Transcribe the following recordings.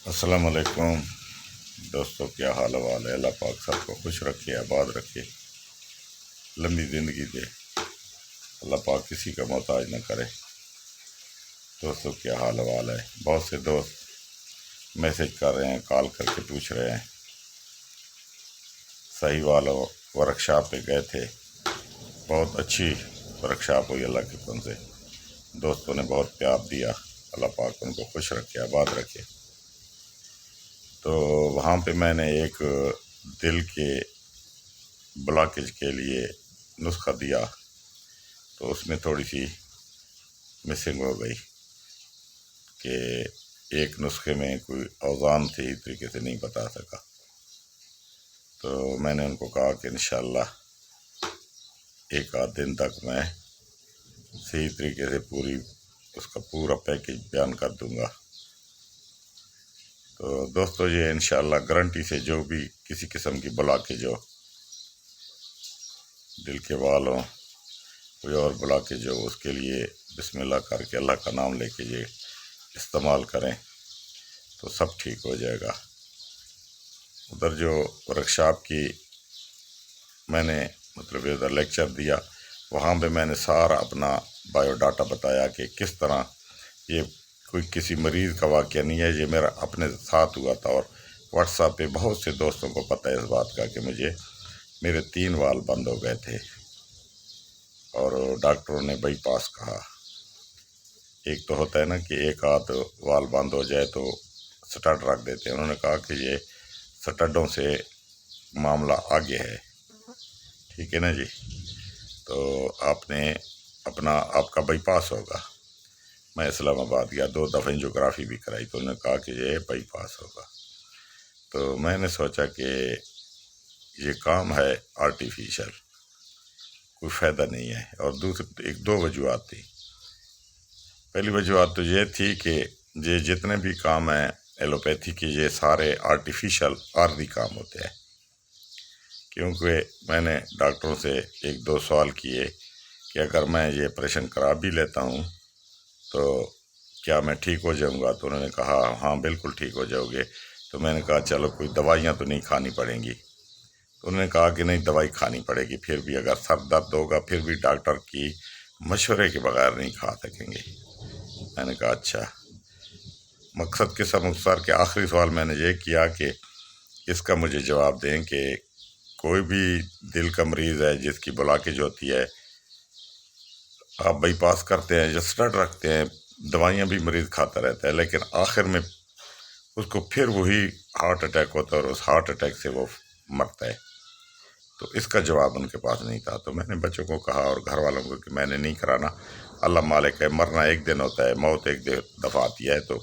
السلام علیکم دوستوں، کیا حال حوال ہے؟ اللہ پاک سب کو خوش رکھے، آباد رکھے، لمبی زندگی دے، اللہ پاک کسی کا محتاج نہ کرے۔ دوستوں کیا حال حوال ہے؟ بہت سے دوست میسج کر رہے ہیں، کال کر کے پوچھ رہے ہیں۔ صحیح والوں ورکشاپ پہ گئے تھے، بہت اچھی ورکشاپ ہوئی اللہ کے فضل سے، دوستوں نے بہت پیار دیا، اللہ پاک ان کو خوش رکھے، آباد رکھے۔ تو وہاں پہ میں نے ایک دل کے بلاکیج کے لیے نسخہ دیا، تو اس میں تھوڑی سی مسنگ ہو گئی کہ ایک نسخے میں کوئی اوزان صحیح طریقے سے نہیں بتا سکا۔ تو میں نے ان کو کہا کہ انشاءاللہ ایک آدھ دن تک میں صحیح طریقے سے اس کا پورا پیکیج بیان کر دوں گا۔ تو دوستو یہ انشاءاللہ گارنٹی سے جو بھی کسی قسم کی بلاکیج ہو، دل کے والوں کوئی اور بلاکیج ہو، اس کے لیے بسم اللہ کر کے اللہ کا نام لے کے یہ استعمال کریں تو سب ٹھیک ہو جائے گا۔ ادھر جو ورکشاپ کی میں نے ادھر لیکچر دیا، وہاں پہ میں نے سارا اپنا بایو ڈاٹا بتایا کہ کس طرح یہ کوئی کسی مریض کا واقعہ نہیں ہے، یہ میرا اپنے ساتھ ہوا تھا۔ اور واٹس ایپ پہ بہت سے دوستوں کو پتہ ہے اس بات کا کہ میرے 3 وال بند ہو گئے تھے اور ڈاکٹروں نے بائی پاس کہا۔ ایک تو ہوتا ہے نا کہ ایک آدھ وال بند ہو جائے تو سٹڈ رکھ دیتے ہیں، انہوں نے کہا کہ یہ سٹڈوں سے معاملہ آگے ہے، ٹھیک ہے نا جی، تو آپ کا بائی پاس ہوگا۔ میں اسلام آباد گیا، 2 دفعہ انجیوگرافی بھی کرائی، تو انہوں نے کہا کہ یہ بائی پاس ہوگا۔ تو میں نے سوچا کہ یہ کام ہے آرٹیفیشل، کوئی فائدہ نہیں ہے۔ اور دوسری 2 وجوہات تھی۔ پہلی وجوہات تو یہ تھی کہ یہ جتنے بھی کام ہیں ایلوپیتھی کے، یہ سارے آرٹیفیشل عارضی کام ہوتے ہیں، کیونکہ میں نے ڈاکٹروں سے 1-2 سوال کیے کہ اگر میں یہ آپریشن کرا بھی لیتا ہوں تو کیا میں ٹھیک ہو جاؤں گا؟ تو انہوں نے کہا ہاں بالکل ٹھیک ہو جاؤ گے۔ تو میں نے کہا چلو کوئی دوائیاں تو نہیں کھانی پڑیں گی؟ تو انہوں نے کہا کہ نہیں، دوائی کھانی پڑے گی، پھر بھی اگر سر درد ہوگا پھر بھی ڈاکٹر کی مشورے کے بغیر نہیں کھا سکیں گے۔ میں نے کہا اچھا۔ مقصد کے مختصر کے آخری سوال میں نے یہ کیا کہ اس کا مجھے جواب دیں کہ کوئی بھی دل کا مریض ہے جس کی بلاکیج ہوتی ہے، آپ بائی پاس کرتے ہیں یا سٹڈ رکھتے ہیں، دوائیاں بھی مریض کھاتا رہتا ہے، لیکن آخر میں اس کو پھر وہی ہارٹ اٹیک ہوتا ہے اور اس ہارٹ اٹیک سے وہ مرتا ہے۔ تو اس کا جواب ان کے پاس نہیں تھا۔ تو میں نے بچوں کو کہا اور گھر والوں کو کہ میں نے نہیں کرانا، اللہ مالک ہے، مرنا ایک دن ہوتا ہے، موت ایک دفعہ آتی ہے۔ تو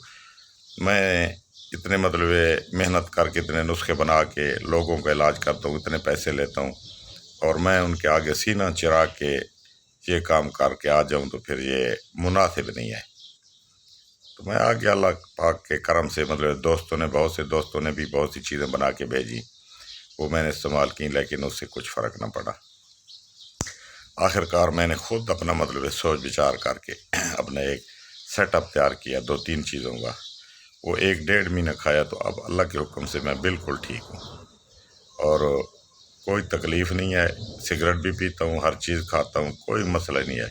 میں اتنے محنت کر کے اتنے نسخے بنا کے لوگوں کا علاج کرتا ہوں، اتنے پیسے لیتا ہوں، اور میں ان کے آگے سینہ چرا کے یہ کام کر کے آ جاؤں تو پھر یہ مناسب نہیں ہے۔ تو میں آگے اللہ پاک کے کرم سے بہت سے دوستوں نے بھی بہت سی چیزیں بنا کے بھیجی، وہ میں نے استعمال کی، لیکن اس سے کچھ فرق نہ پڑا۔ آخر کار میں نے خود اپنا سوچ بچار کر کے اپنا ایک سیٹ اپ تیار کیا 2-3 چیزوں کا، وہ 1-1.5 مہینہ کھایا، تو اب اللہ کے حکم سے میں بالکل ٹھیک ہوں اور کوئی تکلیف نہیں ہے۔ سگریٹ بھی پیتا ہوں، ہر چیز کھاتا ہوں، کوئی مسئلہ نہیں ہے۔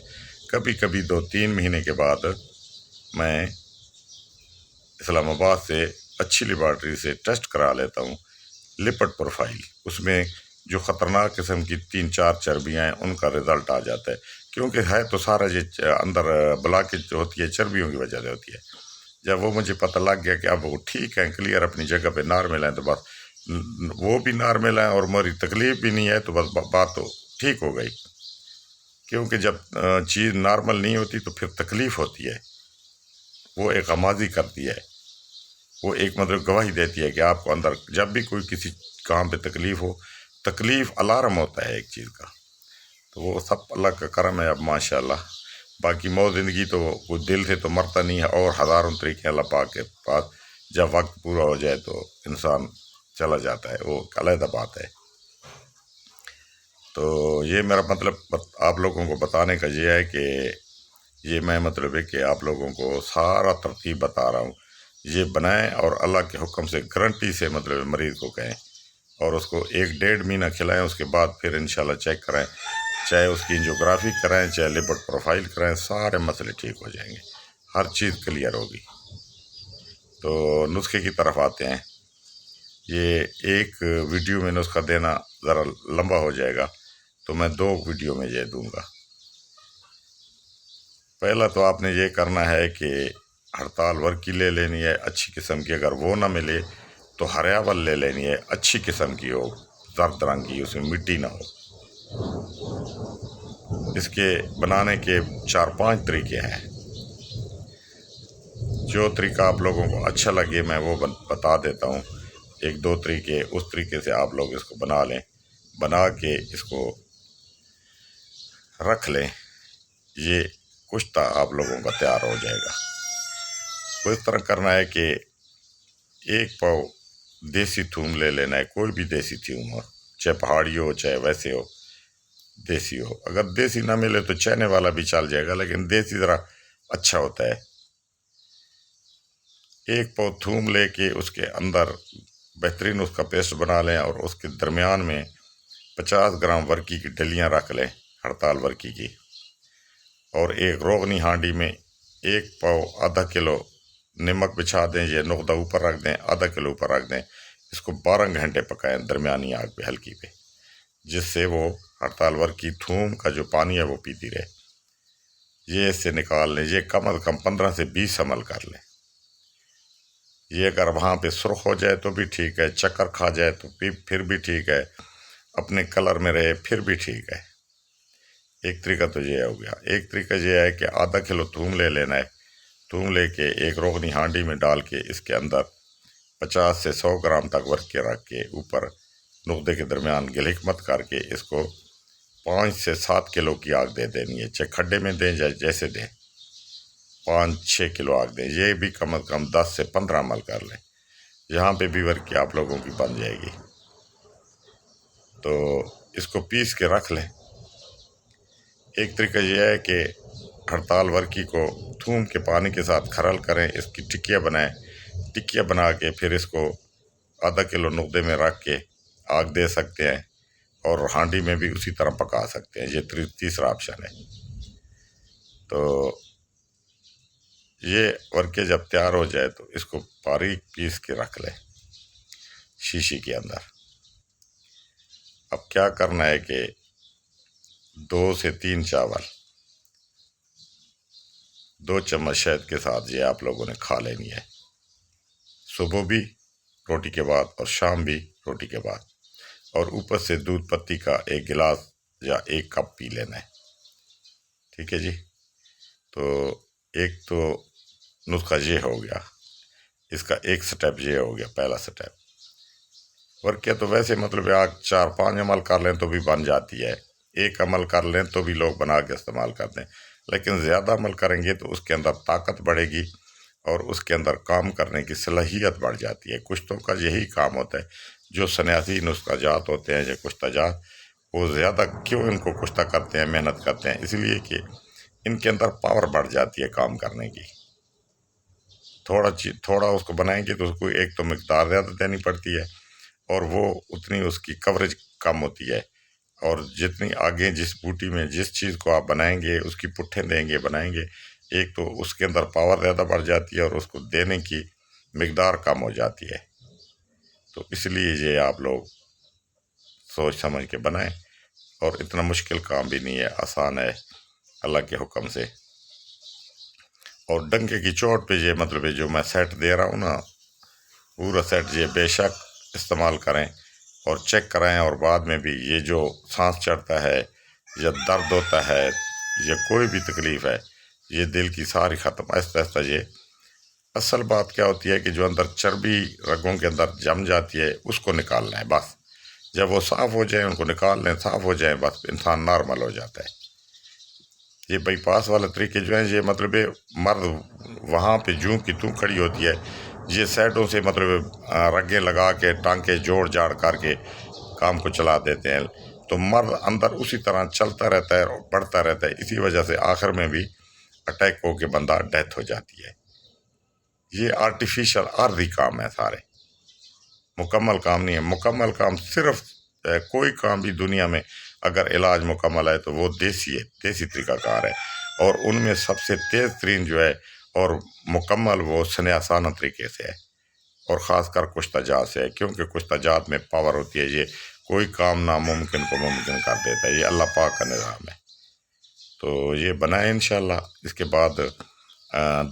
کبھی کبھی 2-3 مہینے کے بعد میں اسلام آباد سے اچھی لیبارٹری سے ٹیسٹ کرا لیتا ہوں، لپڈ پروفائل، اس میں جو خطرناک قسم کی 3-4 چربیاں ہیں ان کا رزلٹ آ جاتا ہے، کیونکہ ہے تو سارا یہ اندر بلاکیج جو ہوتی ہے چربیوں کی وجہ سے ہوتی ہے۔ جب وہ مجھے پتہ لگ گیا کہ اب وہ ٹھیک ہیں، کلیئر اپنی جگہ پہ نارمل ہیں، تو بس وہ بھی نارمل ہیں اور میری تکلیف بھی نہیں ہے، تو بس بات تو ٹھیک ہو گئی۔ کیونکہ جب چیز نارمل نہیں ہوتی تو پھر تکلیف ہوتی ہے، وہ ایک غمازی کرتی ہے، وہ ایک گواہی دیتی ہے کہ آپ کو اندر جب بھی کوئی کسی کام پہ تکلیف ہو، تکلیف الارم ہوتا ہے ایک چیز کا۔ تو وہ سب اللہ کا کرم ہے اب ماشاءاللہ۔ باقی موت زندگی تو کوئی دل سے تو مرتا نہیں ہے، اور ہزاروں طریقے اللہ پاک کے پاس، جب وقت پورا ہو جائے تو انسان چلا جاتا ہے، وہ علیحدہ بات ہے۔ تو یہ میرا آپ لوگوں کو بتانے کا یہ ہے کہ یہ میں ہے کہ آپ لوگوں کو سارا ترتیب بتا رہا ہوں۔ یہ بنائیں اور اللہ کے حکم سے گارنٹی سے مطلب مریض کو کہیں، اور اس کو 1-1.5 مہینہ کھلائیں، اس کے بعد پھر انشاءاللہ چیک کرائیں، چاہے اس کی انجیوگرافی کرائیں، چاہے لپڈ پروفائل کرائیں، سارے مسئلے ٹھیک ہو جائیں گے، ہر چیز کلیئر ہوگی۔ تو نسخے کی طرف آتے ہیں۔ یہ ایک ویڈیو میں نسخہ دینا ذرا لمبا ہو جائے گا، تو میں 2 ویڈیو میں یہ دوں گا۔ پہلا تو آپ نے یہ کرنا ہے کہ ہڑتال ورکی لے لینی ہے اچھی قسم کی، اگر وہ نہ ملے تو ہریاول لے لینی ہے، اچھی قسم کی ہو، زرد رنگ کی، اس میں مٹی نہ ہو۔ اس کے بنانے کے 4-5 طریقے ہیں، جو طریقہ آپ لوگوں کو اچھا لگے میں وہ بتا دیتا ہوں۔ 1-2 طریقے، اس طریقے سے آپ لوگ اس کو بنا لیں، بنا کے اس کو رکھ لیں، یہ کشتہ آپ لوگوں کا تیار ہو جائے گا۔ تو اس طرح کرنا ہے کہ 1 پاؤ دیسی تھوم لے لینا ہے، کوئی بھی دیسی تھوم ہو، چاہے پہاڑی ہو چاہے ویسے ہو، دیسی ہو۔ اگر دیسی نہ ملے تو چینے والا بھی چل جائے گا، لیکن دیسی ذرا اچھا ہوتا ہے۔ 1 پاؤ تھوم لے کے اس کے اندر بہترین اس کا پیسٹ بنا لیں، اور اس کے درمیان میں 50 گرام ورکی کی ڈلیاں رکھ لیں، ہڑتال ورکی کی، اور ایک روغنی ہانڈی میں 1 پاؤ آدھا کلو نمک بچھا دیں، یہ نقطہ اوپر رکھ دیں، آدھا کلو اوپر رکھ دیں، اس کو 12 گھنٹے پکائیں درمیانی آگ پہ ہلکی پہ، جس سے وہ ہڑتال ورکی تھوم کا جو پانی ہے وہ پیتی رہے۔ یہ اس سے نکال لیں، یہ کم از کم 15 سے 20 عمل کر لیں۔ یہ اگر وہاں پہ سرخ ہو جائے تو بھی ٹھیک ہے، چکر کھا جائے تو پھر بھی ٹھیک ہے، اپنے کلر میں رہے پھر بھی ٹھیک ہے۔ ایک طریقہ تو یہ ہو گیا۔ ایک طریقہ یہ ہے کہ آدھا کلو تھوم لے لینا ہے، تھوم لے کے ایک روغنی ہانڈی میں ڈال کے اس کے اندر 50 سے 100 گرام تک ورکے رکھ کے اوپر نقطے کے درمیان گلہک مت کر کے اس کو 5 سے 7 کلو کی آگ دے دینی ہے، چاہے کھڈے میں دیں جیسے دیں، 5-6 کلو آگ دیں، یہ بھی کم از کم 10 سے 15 عمل کر لیں، یہاں پہ بھی ورکی آپ لوگوں کی بن جائے گی۔ تو اس کو پیس کے رکھ لیں۔ ایک طریقہ یہ ہے کہ ہڑتال ورکی کو تھوم کے پانی کے ساتھ کھرل کریں، اس کی ٹکیاں بنائیں، ٹکیاں بنا کے پھر اس کو آدھا کلو نقطے میں رکھ کے آگ دے سکتے ہیں، اور ہانڈی میں بھی اسی طرح پکا سکتے ہیں، یہ تیسرا آپشن ہے۔ تو یہ ورکے جب تیار ہو جائے تو اس کو باریک پیس کے رکھ لیں شیشی کے اندر۔ اب کیا کرنا ہے کہ 2 سے 3 چاول 2 چمچ شہد کے ساتھ یہ آپ لوگوں نے کھا لینی ہے، صبح بھی روٹی کے بعد اور شام بھی روٹی کے بعد، اور اوپر سے دودھ پتی کا 1 گلاس یا 1 کپ پی لینا ہے۔ ٹھیک ہے جی، تو ایک تو نسخہ یہ ہو گیا، اس کا ایک سٹیپ یہ ہو گیا، پہلا سٹیپ۔ ورکیہ تو ویسے مطلب آگ 4-5 عمل کر لیں تو بھی بن جاتی ہے، 1 عمل کر لیں تو بھی لوگ بنا کے استعمال کرتے ہیں، لیکن زیادہ عمل کریں گے تو اس کے اندر طاقت بڑھے گی اور اس کے اندر کام کرنے کی صلاحیت بڑھ جاتی ہے۔ کشتوں کا یہی کام ہوتا ہے، جو سنیاسی نسخہ جات ہوتے ہیں یا کشتہ جات، وہ زیادہ کیوں ان کو کشتہ کرتے ہیں، محنت کرتے ہیں، اس لیے کہ ان کے اندر پاور بڑھ جاتی ہے کام کرنے کی۔ تھوڑا اس کو بنائیں گے تو اس کو ایک تو مقدار زیادہ دینی پڑتی ہے، اور وہ اتنی اس کی کوریج کم ہوتی ہے، اور جتنی آگے جس بوٹی میں جس چیز کو آپ بنائیں گے اس کی پٹھیں دیں گے بنائیں گے، ایک تو اس کے اندر پاور زیادہ بڑھ جاتی ہے اور اس کو دینے کی مقدار کم ہو جاتی ہے۔ تو اس لیے یہ آپ لوگ سوچ سمجھ کے بنائیں، اور اتنا مشکل کام بھی نہیں ہے، آسان ہے اللہ کے حکم سے۔ اور ڈنکے کی چوٹ پہ یہ مطلب ہے جو میں سیٹ دے رہا ہوں نا، پورا سیٹ یہ بے شک استعمال کریں اور چیک کرائیں، اور بعد میں بھی یہ جو سانس چڑھتا ہے یا درد ہوتا ہے یا کوئی بھی تکلیف ہے، یہ دل کی ساری ختم آہستہ آہستہ۔ یہ اصل بات کیا ہوتی ہے کہ جو اندر چربی رگوں کے اندر جم جاتی ہے اس کو نکالنا ہے بس، جب وہ صاف ہو جائیں ان کو نکال لیں، صاف ہو جائیں بس انسان نارمل ہو جاتا ہے۔ یہ بائی پاس والے طریقے جو ہیں یہ مطلب مرد وہاں پہ جوں کی توں کھڑی ہوتی ہے، یہ سائڈوں سے مطلب رگیں لگا کے ٹانکے جوڑ جاڑ کر کے کام کو چلا دیتے ہیں، تو مرد اندر اسی طرح چلتا رہتا ہے اور بڑھتا رہتا ہے، اسی وجہ سے آخر میں بھی اٹیک ہو کے بندہ ڈیتھ ہو جاتی ہے۔ یہ آرٹیفیشل عارضی کام ہے سارے، مکمل کام نہیں ہے۔ مکمل کام صرف کوئی کام بھی دنیا میں اگر علاج مکمل ہے تو وہ دیسی ہے، دیسی طریقہ کار ہے، اور ان میں سب سے تیز ترین جو ہے اور مکمل وہ سنیاسانہ طریقے سے ہے، اور خاص کر کشتہ جات سے ہے، کیونکہ کشتہ جات میں پاور ہوتی ہے، یہ کوئی کام ناممکن کو ممکن کر دیتا ہے، یہ اللہ پاک کا نظام ہے۔ تو یہ بنائیں انشاءاللہ۔ اس کے بعد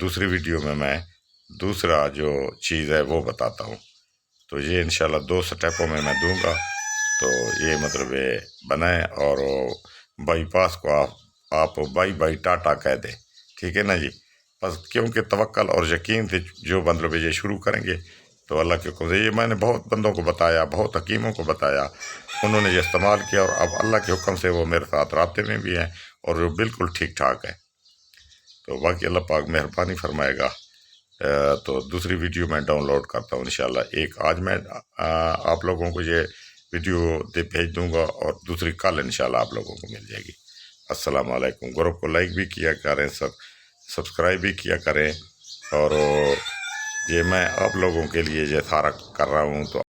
دوسری ویڈیو میں دوسرا جو چیز ہے وہ بتاتا ہوں، تو یہ انشاءاللہ 2 سٹیپوں میں دوں گا۔ تو یہ مطلب بنائیں، اور بائی پاس کو آپ بائی ٹاٹا کہہ دیں، ٹھیک ہے نا جی۔ بس کیونکہ توکل اور یقین سے جو مطلب یہ شروع کریں گے تو اللہ کے حکم سے، یہ میں نے بہت بندوں کو بتایا، بہت حکیموں کو بتایا، انہوں نے یہ استعمال کیا، اور اب اللہ کے حکم سے وہ میرے ساتھ رابطے میں بھی ہیں اور وہ بالکل ٹھیک ٹھاک ہے۔ تو باقی اللہ پاک مہربانی فرمائے گا۔ تو دوسری ویڈیو میں ڈاؤن لوڈ کرتا ہوں انشاءاللہ۔ ایک آج میں آپ لوگوں کو یہ ویڈیو بھیج دوں گا، اور دوسری کل انشاءاللہ آپ لوگوں کو مل جائے گی۔ السلام علیکم۔ گروپ کو لائک بھی کیا کریں، سبسکرائب بھی کیا کریں، اور یہ میں آپ لوگوں کے لیے یہ سارا کر رہا ہوں تو